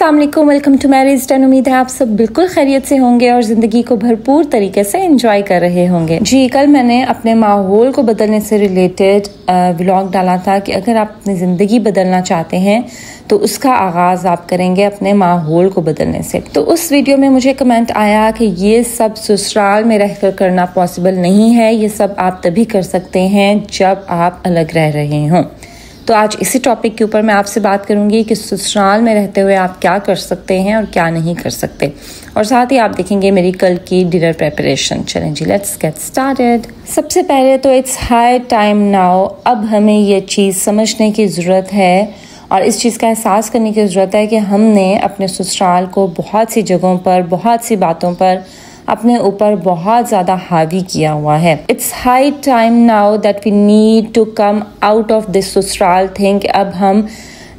अस्सलाम वालेकुम, welcome to marriage ton. उम्मीद है आप सब बिल्कुल खैरियत से होंगे और ज़िंदगी को भरपूर तरीके से एंजॉय कर रहे होंगे। जी, कल मैंने अपने माहौल को बदलने से रिलेटेड व्लॉग डाला था कि अगर आप अपनी ज़िंदगी बदलना चाहते हैं तो उसका आगाज़ आप करेंगे अपने माहौल को बदलने से। तो उस वीडियो में मुझे कमेंट आया कि ये सब ससुराल में रहकर करना पॉसिबल नहीं है, ये सब आप तभी कर सकते हैं जब आप अलग रह रहे हों। तो आज इसी टॉपिक के ऊपर मैं आपसे बात करूंगी कि ससुराल में रहते हुए आप क्या कर सकते हैं और क्या नहीं कर सकते, और साथ ही आप देखेंगे मेरी कल की डिनर प्रेपरेशन। चलें जी, लेट्स गेट स्टार्टेड। सबसे पहले तो इट्स हाई टाइम नाउ, अब हमें ये चीज़ समझने की ज़रूरत है और इस चीज़ का एहसास करने की ज़रूरत है कि हमने अपने ससुराल को बहुत सी जगहों पर, बहुत सी बातों पर अपने ऊपर बहुत ज़्यादा हावी किया हुआ है। It's high time now that we need to come out of this sasural thing. अब हम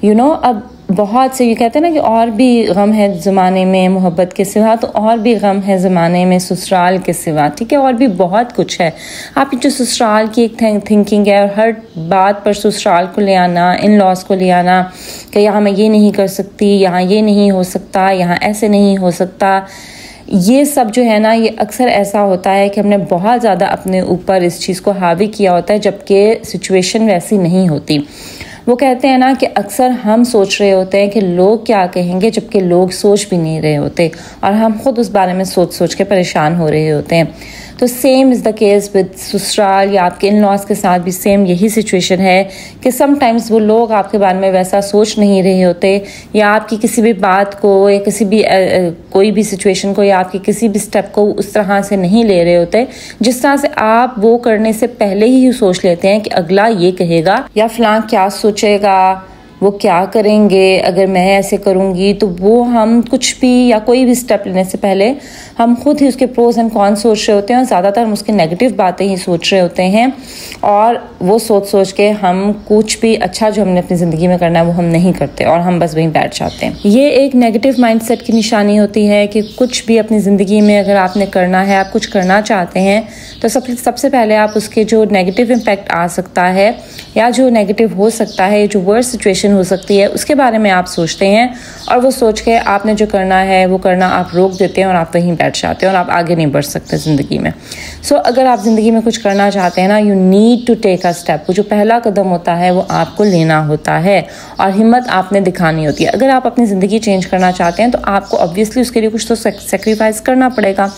अब बहुत से, ये कहते हैं ना कि और भी गम है ज़माने में मोहब्बत के सिवा, तो और भी गम है ज़माने में ससुराल के सिवा। ठीक है, और भी बहुत कुछ है। आप जो ससुराल की एक थिंकिंग है और हर बात पर ससुराल को ले आना, इन लॉज को ले आना कि यहाँ मैं ये नहीं कर सकती, यहाँ ये नहीं हो सकता, यहाँ ऐसे नहीं हो सकता, ये सब जो है ना, ये अक्सर ऐसा होता है कि हमने बहुत ज़्यादा अपने ऊपर इस चीज़ को हावी किया होता है जबकि सिचुएशन वैसी नहीं होती। वो कहते हैं ना कि अक्सर हम सोच रहे होते हैं कि लोग क्या कहेंगे जबकि लोग सोच भी नहीं रहे होते और हम खुद उस बारे में सोच सोच के परेशान हो रहे होते हैं। तो same is the case with ससुराल या आपके इन लॉज के साथ भी सेम यही सिचुएशन है कि समटाइम्स वो लोग आपके बारे में वैसा सोच नहीं रहे होते, या आपकी किसी भी बात को या किसी भी कोई भी सिचुएशन को या आपके किसी भी स्टेप को उस तरह से नहीं ले रहे होते जिस तरह से आप वो करने से पहले ही सोच लेते हैं कि अगला ये कहेगा या फलां क्या सोचेगा, वो क्या करेंगे अगर मैं ऐसे करूँगी। तो वो हम कुछ भी या कोई भी स्टेप लेने से पहले हम खुद ही उसके प्रोज एंड कॉन्स सोच रहे होते हैं और ज़्यादातर हम उसके नेगेटिव बातें ही सोच रहे होते हैं, और वो सोच सोच के हम कुछ भी अच्छा जो हमने अपनी ज़िंदगी में करना है वो हम नहीं करते और हम बस वहीं बैठ जाते हैं। ये एक नेगेटिव माइंडसेट की निशानी होती है कि कुछ भी अपनी ज़िंदगी में अगर आपने करना है, आप कुछ करना चाहते हैं, तो सबसे पहले आप उसके जो नेगेटिव इम्पैक्ट आ सकता है या जो नेगेटिव हो सकता है, जो वर्स्ट सिचुएशन हो सकती है, उसके बारे में आप सोचते हैं और वो सोच के आपने जो करना है वो करना आप रोक देते हैं और आप वहीं बैठ जाते हैं और आप आगे नहीं बढ़ सकते ज़िंदगी में। सो अगर आप ज़िंदगी में कुछ करना चाहते हैं ना, you need to take a step. वो जो पहला कदम होता है वो आपको लेना होता है और हिम्मत आपने दिखानी होती है। अगर आप अपनी ज़िंदगी चेंज करना चाहते हैं तो आपको ऑब्वियसली उसके लिए कुछ तो सेक्रीफाइस करना पड़ेगा,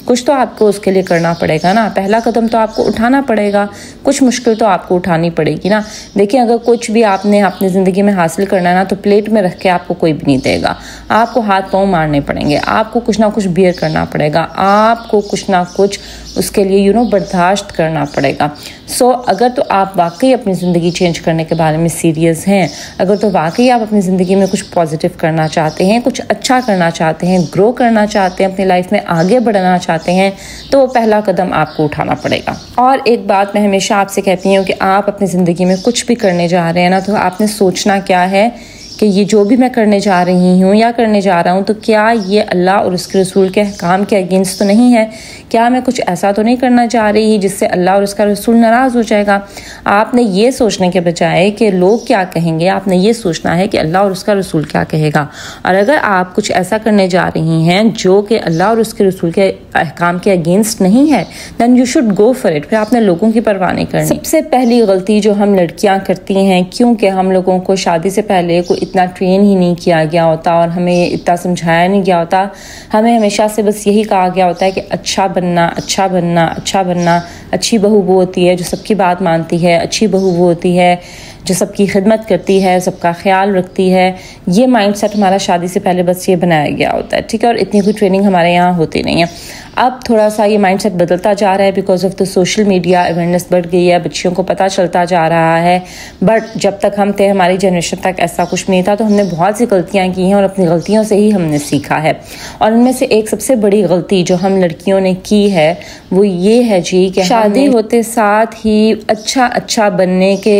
कुछ तो आपको उसके लिए करना पड़ेगा ना। पहला कदम तो आपको उठाना पड़ेगा, कुछ मुश्किल तो आपको उठानी पड़ेगी ना। देखिए, अगर कुछ भी आपने अपनी ज़िंदगी में हासिल करना है ना, तो प्लेट में रख के आपको कोई भी नहीं देगा। आपको हाथ पांव मारने पड़ेंगे, आपको कुछ ना कुछ बियर करना पड़ेगा, आपको कुछ ना कुछ उसके लिए बर्दाश्त करना पड़ेगा। सो अगर तो आप वाकई अपनी ज़िंदगी चेंज करने के बारे में सीरियस हैं, अगर तो वाकई आप अपनी ज़िंदगी में कुछ पॉजिटिव करना चाहते हैं, कुछ अच्छा करना चाहते हैं, ग्रो करना चाहते हैं, अपनी लाइफ में आगे बढ़ना चाहते हैं, तो वो पहला कदम आपको उठाना पड़ेगा। और एक बात मैं हमेशा आपसे कहती हूँ कि आप अपनी ज़िंदगी में कुछ भी करने जा रहे हैं ना, तो आपने सोचना क्या है कि ये जो भी मैं करने जा रही हूँ या करने जा रहा हूँ, तो क्या ये अल्लाह और उसके रसूल के अहकाम के अगेंस्ट तो नहीं है? क्या मैं कुछ ऐसा तो नहीं करना चाह रही जिससे अल्लाह और उसका रसूल नाराज़ हो जाएगा? आपने ये सोचने के बजाय कि लोग क्या कहेंगे, आपने ये सोचना है कि अल्लाह और उसका रसूल क्या कहेगा। और अगर आप कुछ ऐसा करने जा रही हैं जो कि अल्लाह और उसके रसूल के अहकाम के अगेंस्ट नहीं है, then you should go for it. फिर आपने लोगों की परवाह नहीं करनी। सबसे पहली गलती जो हम लड़कियाँ करती हैं, क्योंकि हम लोगों को शादी से पहले कोई इतना ट्रेन ही नहीं किया गया होता और हमें इतना समझाया नहीं गया होता, हमें हमेशा से बस यही कहा गया होता है कि अच्छा बनना, अच्छा बनना, अच्छा बनना। अच्छी बहू वो होती है जो सबकी बात मानती है, अच्छी बहू वो होती है जो सबकी खिदमत करती है, सबका ख्याल रखती है। ये माइंडसेट हमारा शादी से पहले बस ये बनाया गया होता है, ठीक है, और इतनी कोई ट्रेनिंग हमारे यहाँ होती नहीं है। अब थोड़ा सा ये माइंडसेट बदलता जा रहा है because of the social media, awareness बढ़ गई है, बच्चियों को पता चलता जा रहा है। बट जब तक हम थे, हमारी जनरेशन तक ऐसा कुछ नहीं था, तो हमने बहुत सी गलतियाँ की हैं और अपनी गलतियों से ही हमने सीखा है। और उनमें से एक सबसे बड़ी गलती जो हम लड़कियों ने की है वो ये है जी कि शादी होते साथ ही अच्छा बनने के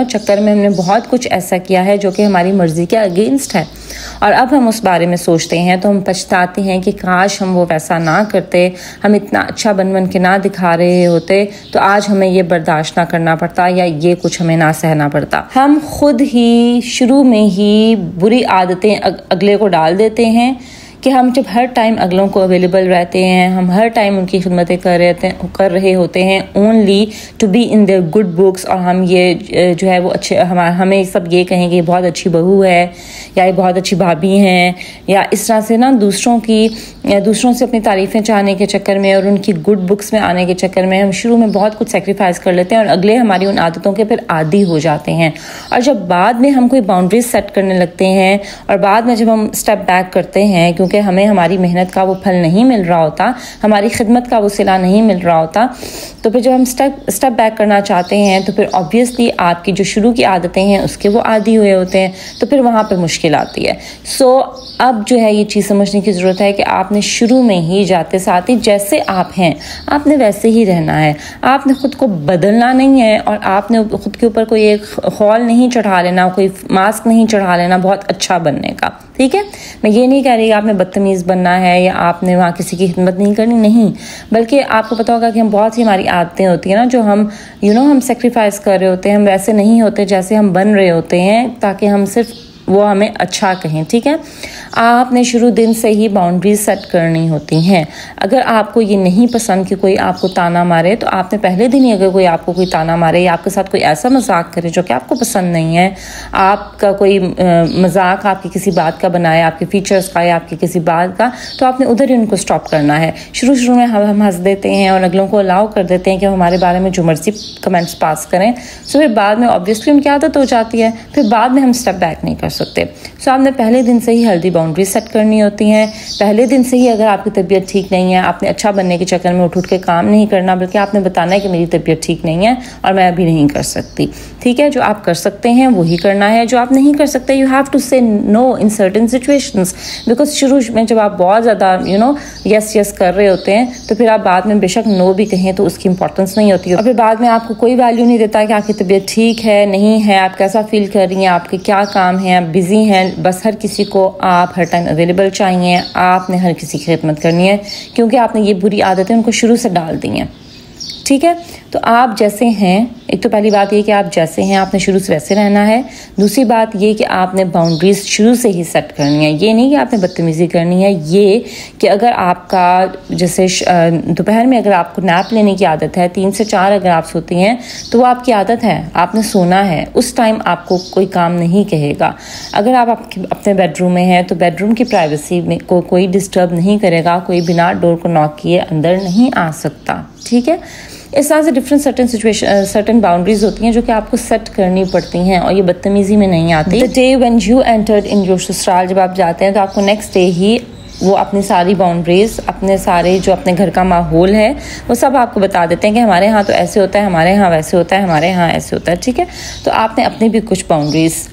चक्कर में हमने बहुत कुछ ऐसा किया है जो कि हमारी मर्जी के अगेंस्ट है। और अब हम उस बारे में सोचते हैं तो हम पछताते हैं कि काश हम वो वैसा ना करते, हम इतना अच्छा बन के ना दिखा रहे होते तो आज हमें ये बर्दाश्त ना करना पड़ता या ये कुछ हमें ना सहना पड़ता। हम खुद ही शुरू में ही बुरी आदतें अगले को डाल देते हैं कि हम जब हर टाइम अगलों को अवेलेबल रहते हैं, हम हर टाइम उनकी खिदमतें कर रहे होते हैं only to be in their good books, और हम ये जो है वो अच्छे हमें सब ये कहें कि ये बहुत अच्छी बहू है या ये बहुत अच्छी भाभी हैं, या इस तरह से ना दूसरों से अपनी तारीफ़ें चाहने के चक्कर में और उनकी गुड बुक्स में आने के चक्कर में हम शुरू में बहुत कुछ सेक्रीफाइस कर लेते हैं और अगले हमारी उन आदतों के फिर आदी हो जाते हैं। और जब बाद में हम कोई बाउंड्रीज सेट करने लगते हैं और बाद में जब हम स्टेप बैक करते हैं क्योंकि हमें हमारी मेहनत का वो फल नहीं मिल रहा होता, हमारी खिदमत का वो सिला नहीं मिल रहा होता, तो फिर जब हम स्टेप बैक करना चाहते हैं तो फिर ऑब्वियसली आपकी जो शुरू की आदतें हैं उसके वो आदी हुए होते हैं, तो फिर वहाँ पर मुश्किल आती है। सो अब जो है ये चीज़ समझने की ज़रूरत है कि आपने शुरू में ही जाते साथ ही जैसे आप हैं आपने वैसे ही रहना है, आपने ख़ुद को बदलना नहीं है और आपने खुद के ऊपर कोई एक खौल नहीं चढ़ा लेना, कोई मास्क नहीं चढ़ा लेना बहुत अच्छा बनने का। ठीक है, मैं ये नहीं कह रही आपने बदतमीज़ बनना है या आपने वहाँ किसी की खिदमत नहीं करनी, नहीं, बल्कि आपको पता होगा कि हम बहुत सी हमारी आदतें होती हैं ना जो हम हम सेक्रीफाइस कर रहे होते हैं, हम वैसे नहीं होते जैसे हम बन रहे होते हैं ताकि हम सिर्फ वो हमें अच्छा कहें। ठीक है, आपने शुरू दिन से ही बाउंड्रीज सेट करनी होती हैं। अगर आपको ये नहीं पसंद कि कोई आपको ताना मारे तो आपने पहले दिन ही अगर कोई आपको कोई ताना मारे या आपके साथ कोई ऐसा मजाक करे जो कि आपको पसंद नहीं है, आपका कोई मजाक आपकी किसी बात का बनाए, आपके फीचर्स का या आपकी किसी बात का, तो आपने उधर ही उनको स्टॉप करना है। शुरू में हम हंस देते हैं और अगलों को अलाउ कर देते हैं कि हमारे बारे में जो मर्जी कमेंट्स पास करें, सो फिर बाद में ऑब्वियसली उनकी आदत हो जाती है, फिर बाद में हम स्टेप बैक नहीं कर सकते। सो आपने पहले दिन से ही हेल्दी बाउंड्री सेट करनी होती हैं। पहले दिन से ही अगर आपकी तबीयत ठीक नहीं है, आपने अच्छा बनने के चक्कर में उठ के काम नहीं करना, बल्कि आपने बताना है कि मेरी तबीयत ठीक नहीं है और मैं अभी नहीं कर सकती। ठीक है, जो आप कर सकते हैं वही करना है, जो आप नहीं कर सकते यू हैव टू से no in certain situations, because शुरू में जब आप बहुत ज़्यादा यस कर रहे होते हैं तो फिर आप बाद में बेशक नो भी कहें तो उसकी इंपॉर्टेंस नहीं होती है, और फिर बाद में आपको कोई वैल्यू नहीं देता कि आपकी तबीयत ठीक है नहीं है, आप कैसा फील कर रही हैं, आपके क्या काम है, आप बिजी हैं। बस हर किसी को आप हर टाइम अवेलेबल चाहिए, आपने हर किसी की खिदमत करनी है क्योंकि आपने ये बुरी आदतें उनको शुरू से डाल दी हैं। ठीक है, तो आप जैसे हैं, एक तो पहली बात ये कि आप जैसे हैं आपने शुरू से वैसे रहना है। दूसरी बात ये कि आपने बाउंड्रीज शुरू से ही सेट करनी है। ये नहीं कि आपने बदतमीज़ी करनी है, ये कि अगर आपका जैसे दोपहर में अगर आपको नैप लेने की आदत है, 3 से 4 अगर आप सोती हैं तो वो आपकी आदत है, आपने सोना है, उस टाइम आपको कोई काम नहीं कहेगा। अगर आप अपने बेडरूम में हैं तो बेडरूम की प्राइवेसी में कोई डिस्टर्ब नहीं करेगा, कोई बिना डोर को नॉक किए अंदर नहीं आ सकता। ठीक है, इस तरह से डिफरेंट सर्टेन बाउंड्रीज होती हैं जो कि आपको सेट करनी पड़ती हैं और ये बदतमीजी में नहीं आती। The day when you entered in your ससुराल, जब आप जाते हैं तो आपको नेक्स्ट डे ही वो अपनी सारी बाउंड्रीज, अपने सारे जो अपने घर का माहौल है वो सब आपको बता देते हैं कि हमारे यहाँ तो ऐसे होता है, हमारे यहाँ वैसे होता है, हमारे यहाँ ऐसे होता है। ठीक है, तो आपने अपनी भी कुछ बाउंड्रीज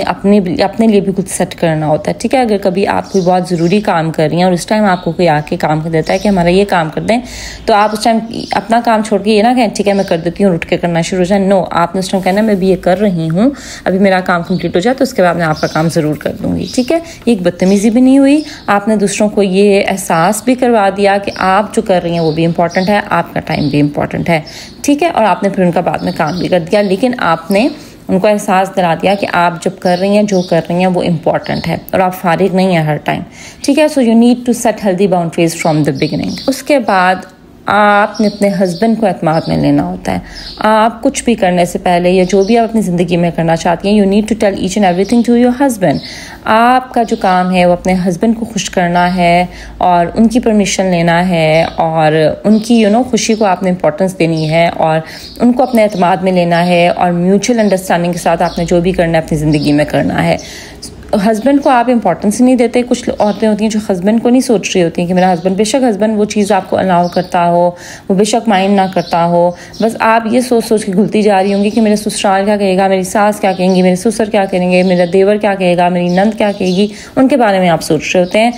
अपने लिए भी कुछ सेट करना होता है। ठीक है, अगर कभी आप कोई बहुत ज़रूरी काम कर रही हैं और उस टाइम आपको कोई आके काम कर देता है कि हमारा ये काम कर दें, तो आप उस टाइम अपना काम छोड़ के ये ना कहें ठीक है मैं कर देती हूँ, उठ के करना शुरू हो जाए। नो, आपने उस टाइम कहना मैं भी ये कर रही हूँ, अभी मेरा काम कंप्लीट हो जाए तो उसके बाद मैं आपका काम ज़रूर कर दूँगी। ठीक है, एक बदतमीज़ी भी नहीं हुई, आपने दूसरों को ये एहसास भी करवा दिया कि आप जो कर रही हैं वो भी इम्पॉर्टेंट है, आपका टाइम भी इम्पॉर्टेंट है। ठीक है, और आपने फिर उनका बाद में काम भी कर दिया, लेकिन आपने उनको एहसास दिला दिया कि आप जब कर रही हैं जो कर रही हैं वो इम्पॉर्टेंट है और आप फारिग नहीं हैं हर टाइम। ठीक है, so you need to set healthy boundaries from the beginning. उसके बाद आपने अपने हस्बैंड को एतमाद में लेना होता है। आप कुछ भी करने से पहले या जो भी आप अपनी ज़िंदगी में करना चाहती हैं, you need to tell each and everything to your husband. आपका जो काम है वो अपने हस्बैंड को खुश करना है और उनकी परमिशन लेना है और उनकी खुशी को आपने इंपॉर्टेंस देनी है और उनको अपने एतमाद में लेना है और म्यूचुअल अंडरस्टैंडिंग के साथ आपने जो भी करना है अपनी ज़िंदगी में करना है। हस्बैंड को आप इंपॉर्टेंस नहीं देते। कुछ औरतें होती हैं जो हस्बैंड को नहीं सोच रही होती हैं कि मेरा हस्बैंड, बेशक हस्बैंड वो चीज़ आपको अलाउ करता हो, वो बेशक माइंड ना करता हो, बस आप ये सोच के घुलती जा रही होंगी कि मेरे ससुराल क्या कहेगा, मेरी सास क्या कहेंगी, मेरे ससुर क्या कहेंगे, मेरा देवर क्या कहेगा, मेरी नंद क्या कहेगी, उनके बारे में आप सोच रहे होते हैं।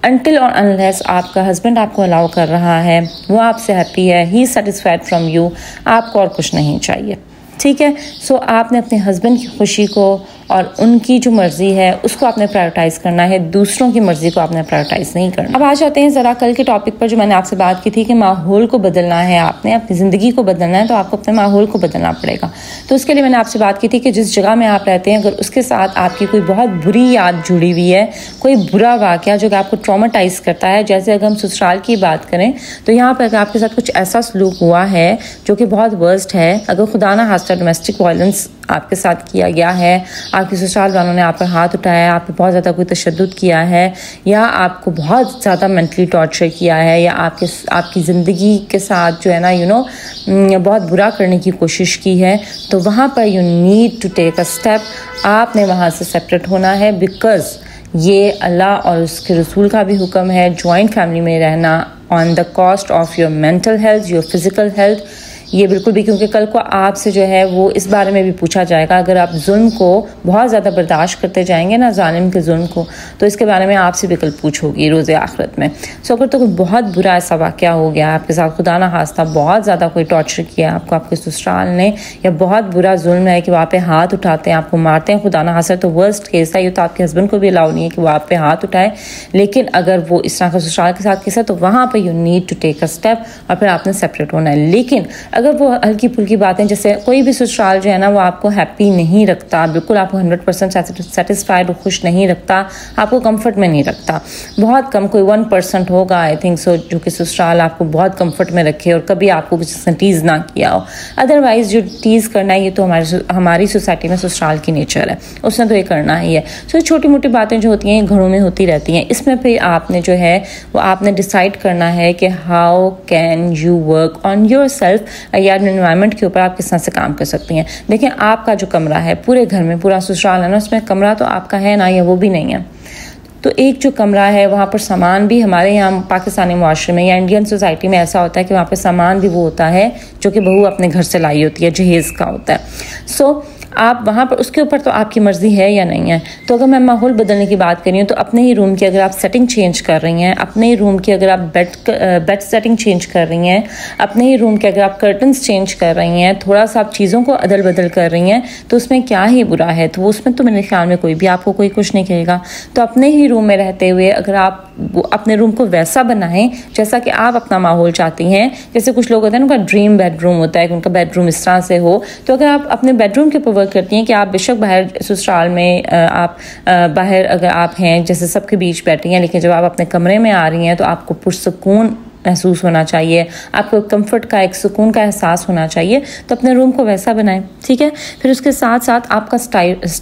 अनटिल और अनलेस आपका हस्बैंड आपको अलाउ कर रहा है, वो आपसे हैप्पी है, he is satisfied from you, आपको और कुछ नहीं चाहिए। ठीक है, सो आपने अपने हस्बैंड की खुशी को और उनकी जो मर्जी है उसको आपने प्रायोरिटाइज करना है, दूसरों की मर्जी को आपने प्रायोरिटाइज नहीं करना। अब आ जाते हैं ज़रा कल के टॉपिक पर जो मैंने आपसे बात की थी कि माहौल को बदलना है, आपने अपनी ज़िंदगी को बदलना है तो आपको अपने माहौल को बदलना पड़ेगा। तो उसके लिए मैंने आपसे बात की थी कि जिस जगह में आप रहते हैं अगर उसके साथ आपकी कोई बहुत बुरी याद जुड़ी हुई है, कोई बुरा वाक़या जो कि आपको ट्रॉमाटाइज करता है, जैसे अगर हम ससुराल की बात करें तो यहाँ पर अगर आपके साथ कुछ ऐसा सलूक हुआ है जो कि बहुत वर्स्ट है, अगर खुदा ना खास्ता डोमेस्टिक वायलेंस आपके साथ किया गया है, आपके ससुराल वालों ने आप पर हाथ उठाया है, आप पे बहुत ज़्यादा कोई तशद्दुद किया है, या आपको बहुत ज़्यादा मेंटली टॉर्चर किया है, या आपकी ज़िंदगी के साथ जो है ना बहुत बुरा करने की कोशिश की है, तो वहाँ पर you need to take a step. आपने वहाँ से सेपरेट होना है, बिकॉज़ ये अल्लाह और उसके रसूल का भी हुक्म है जॉइंट फैमिली में रहना on the cost of your mental health, your physical health. ये बिल्कुल भी, क्योंकि कल को आपसे जो है वो इस बारे में भी पूछा जाएगा। अगर आप जुल्म को बहुत ज़्यादा बर्दाश्त करते जाएंगे ना, जालिम के जुल्म को, तो इसके बारे में आपसे भी कल पूछ होगी रोज़े आखिरत में। सो अगर तो कोई बहुत बुरा ऐसा वाक़या हो गया आपके साथ, खुदा ना खास्ता बहुत ज़्यादा कोई टॉर्चर किया आपको आपके ससुराल ने, या बहुत बुरा जुल्म है कि वहाँ पे हाथ उठाते हैं, आपको मारते हैं, खुदा ना खास्ता, तो वर्स्ट केस है ये, तो आपके हस्बैंड को भी अलाउ नहीं है कि वो आप पे हाथ उठाए। लेकिन अगर वो इस तरह का ससुराल के साथ किया तो वहाँ पर you need to take a step और फिर आपने सेपरेट होना है। लेकिन अगर वो हल्की फुल्की बातें, जैसे कोई भी ससुराल जो है ना वो आपको हैप्पी नहीं रखता, बिल्कुल आपको 100% सेटिस्फाइड और खुश नहीं रखता, आपको कंफर्ट में नहीं रखता, बहुत कम कोई 1% होगा आई थिंक सो जो कि ससुराल आपको बहुत कंफर्ट में रखे और कभी आपको किसी ने टीज़ ना किया हो। अदरवाइज जो टीज़ करना है ये तो हमारी सोसाइटी में ससुराल की नेचर है, उसने तो ये करना ही है। सो छोटी मोटी बातें जो होती हैं घरों में होती रहती हैं, इसमें फिर आपने जो है वो आपने डिसाइड करना है कि how can you work on your self, या एनवायरनमेंट के ऊपर आप किस तरह से काम कर सकती हैं। देखें आपका जो कमरा है पूरे घर में, पूरा ससुराल है ना, उसमें कमरा तो आपका है ना, या वो भी नहीं है, तो एक जो कमरा है वहाँ पर सामान भी, हमारे यहाँ पाकिस्तानी मुआशरे में या इंडियन सोसाइटी में ऐसा होता है कि वहाँ पर सामान भी वो होता है जो कि बहू अपने घर से लाई होती है, जहेज़ का होता है। सो आप वहाँ पर उसके ऊपर तो आपकी मर्ज़ी है या नहीं है। तो अगर मैं माहौल बदलने की बात कर रही हूँ तो अपने ही रूम की अगर आप सेटिंग चेंज कर रही हैं, अपने ही रूम की अगर आप बेड सेटिंग चेंज कर रही हैं, अपने ही रूम के अगर आप कर्टन्स चेंज कर रही हैं, थोड़ा सा आप चीज़ों को अदल बदल कर रही हैं, तो उसमें क्या ही बुरा है। तो उसमें तो मेरे ख्याल में कोई भी आपको कोई कुछ नहीं कहेगा। तो अपने ही रूम में रहते हुए अगर आप अपने रूम को वैसा बनाएं जैसा कि आप अपना माहौल चाहती हैं, जैसे कुछ लोग होते हैं उनका ड्रीम बेडरूम होता है कि उनका बेडरूम इस तरह से हो, तो अगर आप अपने बेडरूम के ऊपर वर्क करती हैं कि आप बेशक बाहर ससुराल में आप बाहर अगर आप हैं जैसे सबके बीच बैठी हैं, लेकिन जब आप अपने कमरे में आ रही हैं तो आपको पुरसुकून महसूस होना चाहिए, आपको कंफर्ट का एक सुकून का एहसास होना चाहिए। तो अपने रूम को वैसा बनाएं, ठीक है। फिर उसके साथ साथ आपका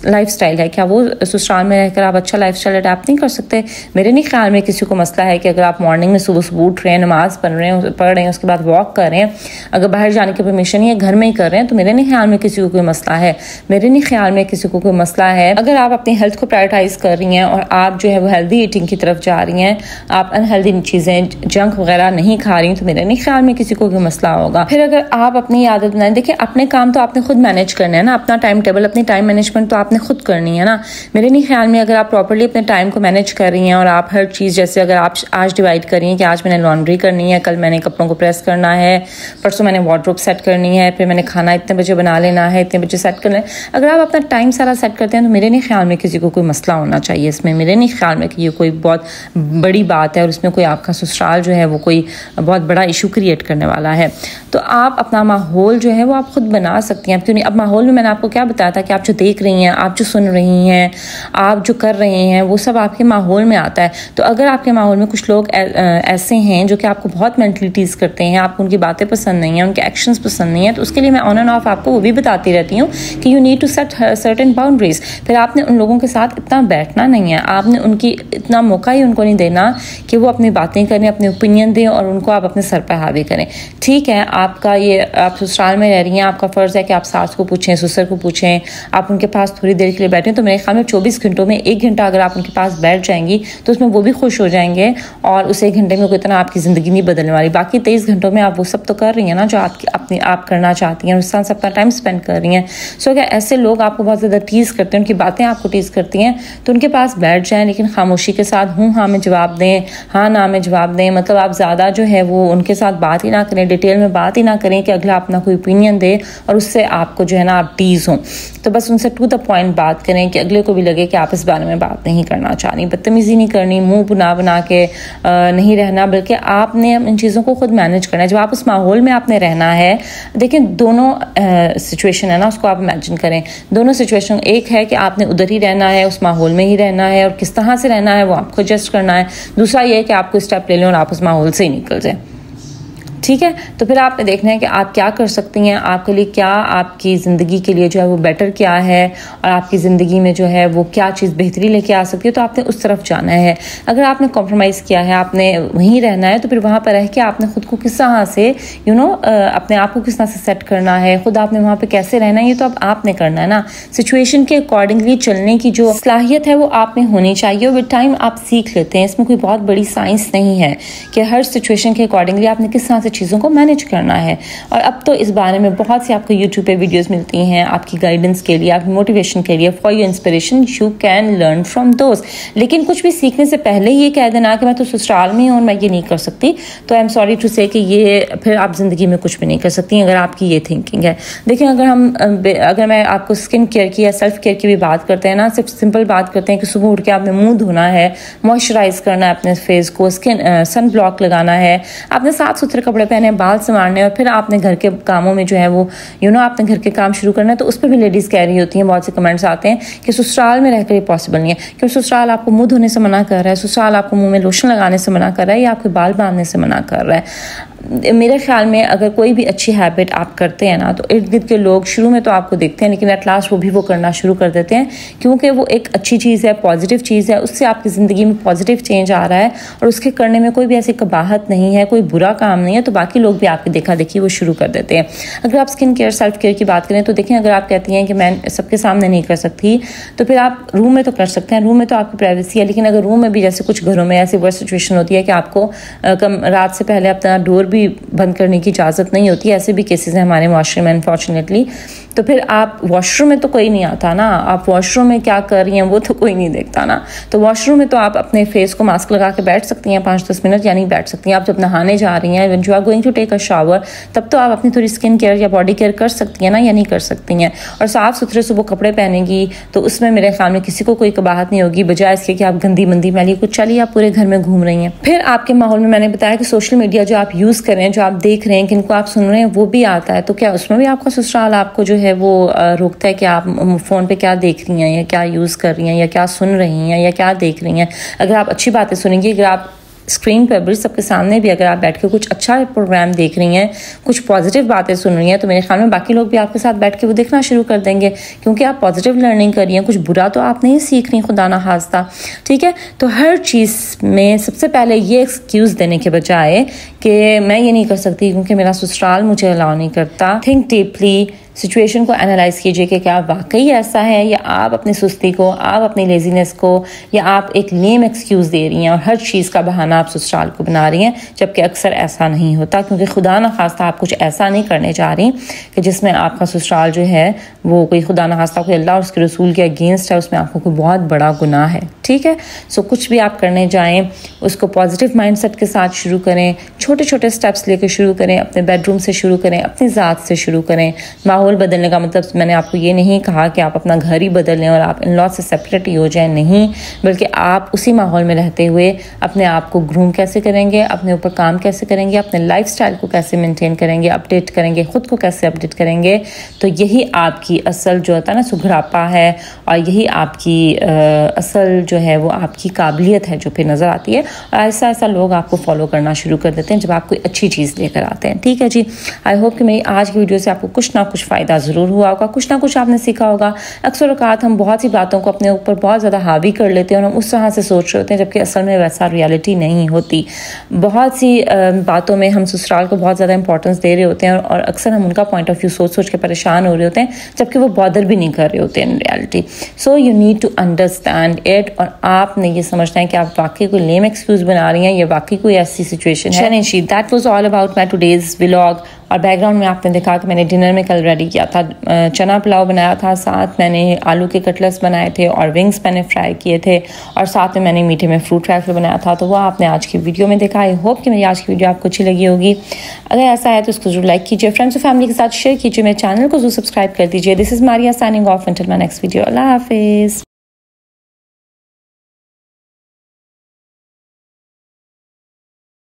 लाइफ स्टाइल है, क्या वो ससुराल में रहकर आप अच्छा लाइफ स्टाइल अडैप्ट नहीं कर सकते? मेरे नहीं ख्याल में किसी को मसला है कि अगर आप मॉर्निंग में सुबह सुबह उठ रहे हैं, नमाज पढ़ रहे हैं, उसके बाद वॉक कर रहे हैं, अगर बाहर जाने की परमिशन नहीं है, घर में ही कर रहे हैं, तो मेरे नहीं ख्याल में किसी को कोई मसला है। मेरे नहीं ख्याल में किसी को कोई मसला है अगर आप अपनी हेल्थ को प्रायोरिटाइज कर रही हैं और आप जो है वो हेल्दी ईटिंग की तरफ जा रही हैं, आप अनहेल्दी चीज़ें जंक वगैरह नहीं खा रही, तो मेरे नहीं ख्याल में किसी को भी मसला होगा। फिर अगर आप अपनी आदत बनाएं, देखिए अपने काम तो आपने खुद मैनेज करना है ना, अपना टाइम टेबल, अपनी टाइम मैनेजमेंट तो आपने खुद करनी है ना। मेरे नहीं ख्याल में अगर आप प्रॉपर्ली अपने टाइम को मैनेज कर रही हैं और आप हर चीज़, जैसे अगर आप आज डिवाइड कर रही हैं कि आज मैंने लॉन्ड्री करनी है, कल मैंने कपड़ों को प्रेस करना है, परसों मैंने वार्डरोब सेट करनी है, फिर मैंने खाना इतने बजे बना लेना है, इतने बजे सेट करना है, अगर आप अपना टाइम सारा सेट करते हैं तो मेरे नहीं ख्याल में किसी को कोई मसला होना चाहिए इसमें। मेरे नहीं ख्याल में कि ये कोई बहुत बड़ी बात है और उसमें कोई आपका ससुराल जो है वो कोई बहुत बड़ा इशू क्रिएट करने वाला है। तो आप अपना माहौल जो है वो आप खुद बना सकती हैं। क्यों नहीं? अब माहौल में मैंने आपको क्या बताया था कि आप जो देख रही हैं, आप जो सुन रही हैं, आप जो कर रहे हैं, वो सब आपके माहौल में आता है। तो अगर आपके माहौल में कुछ लोग ऐसे हैं जो कि आपको बहुत मेंटली टीज करते हैं, आपको उनकी बातें पसंद नहीं है, उनके एक्शंस पसंद नहीं है, तो उसके लिए मैं ऑन एंड ऑफ आपको वो भी बताती रहती हूँ कि you need to set certain boundaries. फिर आपने उन लोगों के साथ इतना बैठना नहीं है, आपने उनकी इतना मौका ही उनको नहीं देना कि वो अपनी बातें करें, अपने ओपिनियन दें और उनको आप अपने सर पर हावी करें। ठीक है, आपका ये आप ससुराल में रह रही हैं, आपका फ़र्ज़ है कि आप सास को पूछें, ससुर को पूछें, आप उनके पास थोड़ी देर के लिए बैठें। तो मेरे ख्याल में 24 घंटों में 1 घंटा अगर आप उनके पास बैठ जाएंगी तो उसमें वो भी खुश हो जाएंगे और उस 1 घंटे में कोई इतना आपकी ज़िंदगी नहीं बदलने वाली। बाकी 23 घंटों में आप वो सब तो कर रही हैं ना जो आप करना चाहती हैं, उस तरह से अपना टाइम स्पेंड कर रही हैं। सो अगर ऐसे लोग आपको बहुत ज़्यादा टीज़ करते हैं, उनकी बातें आपको टीज़ करती हैं, तो उनके पास बैठ जाएँ, लेकिन खामोशी के साथ हूँ हाँ में जवाब दें, हाँ ना में जवाब दें। मतलब आप ज़्यादा ज़्यादा जो है वो उनके साथ बात ही ना करें, डिटेल में बात ही ना करें कि अगला अपना कोई ओपिनियन दे और उससे आपको जो है ना आप टीज़ हों। तो बस उनसे टू द पॉइंट बात करें कि अगले को भी लगे कि आप इस बारे में बात नहीं करना चाह रही, बदतमीज़ी नहीं करनी, मुंह बना के नहीं रहना, बल्कि आपने इन चीज़ों को खुद मैनेज करना है। जब आप उस माहौल में आपने रहना है, देखिए दोनों सिचुएशन है ना, उसको आप इमेजिन करें। दोनों सिचुएशन, एक है कि आपने उधर ही रहना है, उस माहौल में ही रहना है और किस तरह से रहना है वो आपको एडजस्ट करना है। दूसरा ये है कि आपको स्टेप ले लें और आप उस माहौल से ही निकल जाए। ठीक है, तो फिर आपने देखना है कि आप क्या कर सकती हैं, आपके लिए क्या, आपकी ज़िंदगी के लिए जो है वो बेटर क्या है और आपकी ज़िंदगी में जो है वो क्या चीज़ बेहतरी लेके आ सकती है। तो आपने उस तरफ जाना है। अगर आपने कॉम्प्रोमाइज़ किया है, आपने वहीं रहना है, तो फिर वहाँ पर रह के आपने खुद को किस तरह से अपने आप को किस तरह से सेट करना है, खुद आपने वहाँ पर कैसे रहना है, ये तो अब आपने करना है ना। सिचुएशन के अकॉर्डिंगली चलने की जो सलाहियत है वो आप में होनी चाहिए और विद टाइम आप सीख लेते हैं। इसमें कोई बहुत बड़ी साइंस नहीं है कि हर सिचुएशन के अकॉर्डिंगली आपने किस तरह से चीज़ों को मैनेज करना है। और अब तो इस बारे में बहुत सी आपको यूट्यूब पे वीडियोस मिलती हैं आपकी गाइडेंस के लिए, आपकी मोटिवेशन के लिए, for your inspiration, you can learn from those. लेकिन कुछ भी सीखने से पहले ये कह देना कि मैं तो ससुराल में हूँ और मैं ये नहीं कर सकती, तो आई एम सॉरी टू से कि ये फिर आप ज़िंदगी में कुछ भी नहीं कर सकती अगर आपकी ये थिंकिंग है। देखिए, अगर मैं आपको स्किन केयर की या सेल्फ केयर की भी बात करते हैं ना, सिर्फ सिंपल बात करते हैं कि सुबह उठ के आपने मुंह धोना है, मॉइस्चराइज करना है अपने फेस को, सन ब्लॉक लगाना है, आपने साफ सुथरे कपड़े पहने, बाल संवारने और फिर आपने घर के कामों में जो है वो आपने घर के काम शुरू करना है। तो उस पर भी लेडीज़ कह रही होती हैं, बहुत से कमेंट्स आते हैं कि ससुराल में रहकर ये पॉसिबल नहीं है, क्योंकि ससुराल आपको मुंह धोने से मना कर रहा है, ससुराल आपको मुंह में लोशन लगाने से मना कर रहा है या आपके बाल बांधने से मना कर रहा है। मेरे ख्याल में अगर कोई भी अच्छी हैबिट आप करते हैं ना, तो इर्द गिर्द के लोग शुरू में तो आपको देखते हैं, लेकिन एट लास्ट वो भी वो करना शुरू कर देते हैं, क्योंकि वो एक अच्छी चीज़ है, पॉजिटिव चीज़ है, उससे आपकी ज़िंदगी में पॉजिटिव चेंज आ रहा है और उसके करने में कोई भी ऐसी कबाहत नहीं है, कोई बुरा काम नहीं है, तो बाकी लोग भी आपकी देखा देखी वो शुरू कर देते हैं। अगर आप स्किन केयर, सेल्फ केयर की बात करें तो देखें, अगर आप कहती हैं कि मैं सबके सामने नहीं कर सकती, तो फिर आप रूम में तो कर सकते हैं, रूम में तो आपकी प्राइवेसी है, लेकिन अगर रूम में भी जैसे कुछ घरों में ऐसी वर्स्ट सिचुएशन होती है कि आपको रात से पहले अपना डोर भी बंद करने की इजाज़त नहीं होती, ऐसे भी केसेस हैं हमारे माशरे में अनफॉर्चुनेटली, तो फिर आप वॉशरूम में तो कोई नहीं आता ना, आप वॉशरूम में क्या कर रही हैं वो तो कोई नहीं देखता ना। तो वॉशरूम में तो आप अपने फेस को मास्क लगा के बैठ सकती हैं 5-10 मिनट, या नहीं बैठ सकती हैं। आप जब नहाने जा रही हैं, when you are going to take a shower, तब तो आप अपनी थोड़ी स्किन केयर या बॉडी केयर कर सकती हैं ना, या नहीं कर सकती हैं। और साफ़ सुथरे सुबह कपड़े पहनेंगी तो उसमें मेरे ख्याल में किसी को कोई कबाहत नहीं होगी, बजाय इसके कि आप गंदी मंदी मैली कुछ चलिए आप पूरे घर में घूम रही हैं। फिर आपके माहौल में मैंने बताया कि सोशल मीडिया जो आप यूज़ कर रहे हैं, जो आप देख रहे हैं, किनको आप सुन रहे हैं, वो भी आता है। तो क्या उसमें भी आपका ससुराल आपको जो है वो रोकता है कि आप फ़ोन पे क्या देख रही हैं या क्या यूज़ कर रही हैं या क्या सुन रही हैं या क्या देख रही हैं? अगर आप अच्छी बातें सुनेंगी, अगर आप स्क्रीन पर भी सबके सामने भी अगर आप बैठ के कुछ अच्छा प्रोग्राम देख रही हैं, कुछ पॉजिटिव बातें सुन रही हैं, तो मेरे ख्याल में बाकी लोग भी आपके साथ बैठ के वो देखना शुरू कर देंगे, क्योंकि आप पॉजिटिव लर्निंग कर रही हैं, कुछ बुरा तो आप नहीं सीख रही खुदा ना खास्ता। ठीक है, तो हर चीज़ में सबसे पहले ये एक्सक्यूज़ देने के बजाय कि मैं ये नहीं कर सकती क्योंकि मेरा ससुराल मुझे अलाउ नहीं करता, थिंक डीपली, सिचुएशन को एनालाइज कीजिए कि क्या वाकई ऐसा है, या आप अपनी सुस्ती को, आप अपनी लेजीनेस को, या आप एक लेम एक्सक्यूज़ दे रही हैं और हर चीज़ का बहाना आप ससुराल को बना रही हैं, जबकि अक्सर ऐसा नहीं होता, क्योंकि खुदा न खास्ता आप कुछ ऐसा नहीं करने जा रही कि जिसमें आपका ससुराल जो है वो कोई खुदा न खास्ता कोई अल्लाह और उसके रसूल के अगेंस्ट है, उसमें आपको कोई बहुत बड़ा गुनाह है। ठीक है, सो कुछ भी आप करने जाएँ उसको पॉजिटिव माइंडसेट के साथ शुरू करें, छोटे छोटे स्टेप्स लेकर शुरू करें, अपने बेडरूम से शुरू करें, अपनी ज़ात से शुरू करें। माहौल बदलने का मतलब मैंने आपको ये नहीं कहा कि आप अपना घर ही बदल लें और आप इन लॉ से सेपरेट ही हो जाएं, नहीं, बल्कि आप उसी माहौल में रहते हुए अपने आप को ग्रूम कैसे करेंगे, अपने ऊपर काम कैसे करेंगे, अपने लाइफस्टाइल को कैसे मेंटेन करेंगे, अपडेट करेंगे, खुद को कैसे अपडेट करेंगे। तो यही आपकी असल जो होता है ना सुघरापा है, और यही आपकी असल जो है वो आपकी काबिलियत है जो फिर नज़र आती है। और ऐसा ऐसा लोग आपको फॉलो करना शुरू कर देते हैं जब आप कोई अच्छी चीज़ लेकर आते हैं। ठीक है जी, आई होप कि मेरी आज की वीडियो से आपको कुछ ना कुछ फ़ायदा ज़रूर हुआ होगा, कुछ ना कुछ आपने सीखा होगा। अक्सर औक़ात हम बहुत सी बातों को अपने ऊपर बहुत ज़्यादा हावी कर लेते हैं और हम उस तरह से सोच रहे होते हैं, जबकि असल में वैसा रियलिटी नहीं होती। बहुत सी बातों में हम ससुराल को बहुत ज़्यादा इंपॉर्टेंस दे रहे होते हैं और अक्सर हम उनका पॉइंट ऑफ व्यू सोच सोच के परेशान हो रहे होते हैं, जबकि वो बॉदर भी नहीं कर रहे होते in reality. So you need to understand it, और आपने ये समझना है कि आप वाकई कोई लेम एक्सक्यूज़ बना रही हैं या वाकई कोई ऐसी सिचुएशन है। That was all about my today's vlog. और बैकग्राउंड में आपने देखा कि मैंने डिनर में कल रेडी किया था, चना पुलाव बनाया था, साथ मैंने आलू के कटलेट्स बनाए थे और विंग्स मैंने फ्राई किए थे, और साथ में मैंने मीठे में फ्रूट ट्रैफल बनाया था। तो वो आपने आज की वीडियो में देखा। आई होप कि मेरी आज की वीडियो आपको अच्छी लगी होगी। अगर ऐसा है तो उसको जरूर लाइक कीजिए, फ्रेंड्स और फैमिली के साथ शेयर कीजिए, मेरे चैनल को जरूर सब्सक्राइब कर दीजिए। This is Maria signing off until my next video. अल्लाह हाफिज़।